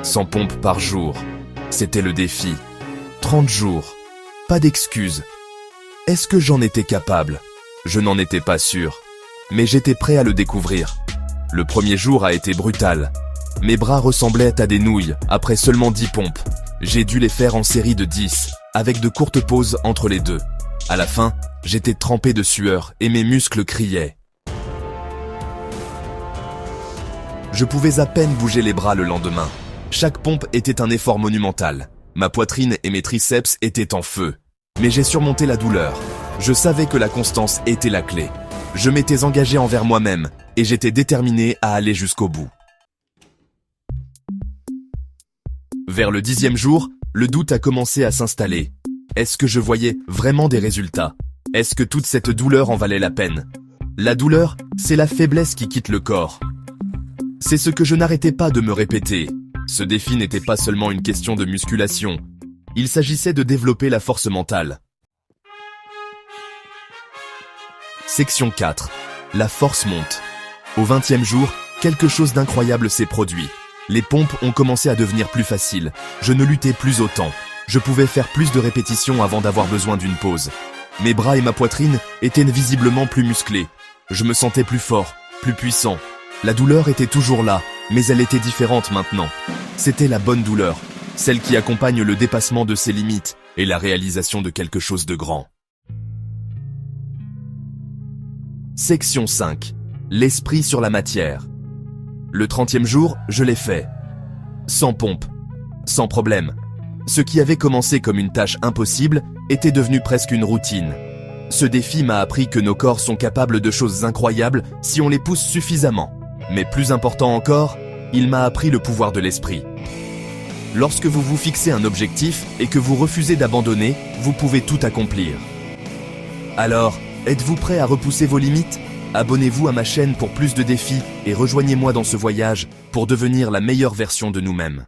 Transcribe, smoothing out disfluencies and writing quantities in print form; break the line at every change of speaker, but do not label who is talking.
100 pompes par jour. C'était le défi. 30 jours. Pas d'excuses. Est-ce que j'en étais capable? Je n'en étais pas sûr. Mais j'étais prêt à le découvrir. Le premier jour a été brutal. Mes bras ressemblaient à des nouilles après seulement 10 pompes. J'ai dû les faire en série de 10, avec de courtes pauses entre les deux. À la fin, j'étais trempé de sueur et mes muscles criaient. Je pouvais à peine bouger les bras le lendemain. Chaque pompe était un effort monumental. Ma poitrine et mes triceps étaient en feu. Mais j'ai surmonté la douleur. Je savais que la constance était la clé. Je m'étais engagé envers moi-même et j'étais déterminé à aller jusqu'au bout. Vers le 10e jour, le doute a commencé à s'installer. Est-ce que je voyais vraiment des résultats? Est-ce que toute cette douleur en valait la peine? La douleur, c'est la faiblesse qui quitte le corps. C'est ce que je n'arrêtais pas de me répéter. Ce défi n'était pas seulement une question de musculation. Il s'agissait de développer la force mentale. Section 4. La force monte. Au 20e jour, quelque chose d'incroyable s'est produit. Les pompes ont commencé à devenir plus faciles. Je ne luttais plus autant. Je pouvais faire plus de répétitions avant d'avoir besoin d'une pause. Mes bras et ma poitrine étaient visiblement plus musclés. Je me sentais plus fort, plus puissant. La douleur était toujours là, mais elle était différente maintenant. C'était la bonne douleur, celle qui accompagne le dépassement de ses limites et la réalisation de quelque chose de grand. Section 5. L'esprit sur la matière. Le 30e jour, je l'ai fait. Sans pompe, sans problème. Ce qui avait commencé comme une tâche impossible était devenu presque une routine. Ce défi m'a appris que nos corps sont capables de choses incroyables si on les pousse suffisamment. Mais plus important encore, il m'a appris le pouvoir de l'esprit. Lorsque vous vous fixez un objectif et que vous refusez d'abandonner, vous pouvez tout accomplir. Alors, êtes-vous prêt à repousser vos limites? Abonnez-vous à ma chaîne pour plus de défis et rejoignez-moi dans ce voyage pour devenir la meilleure version de nous-mêmes.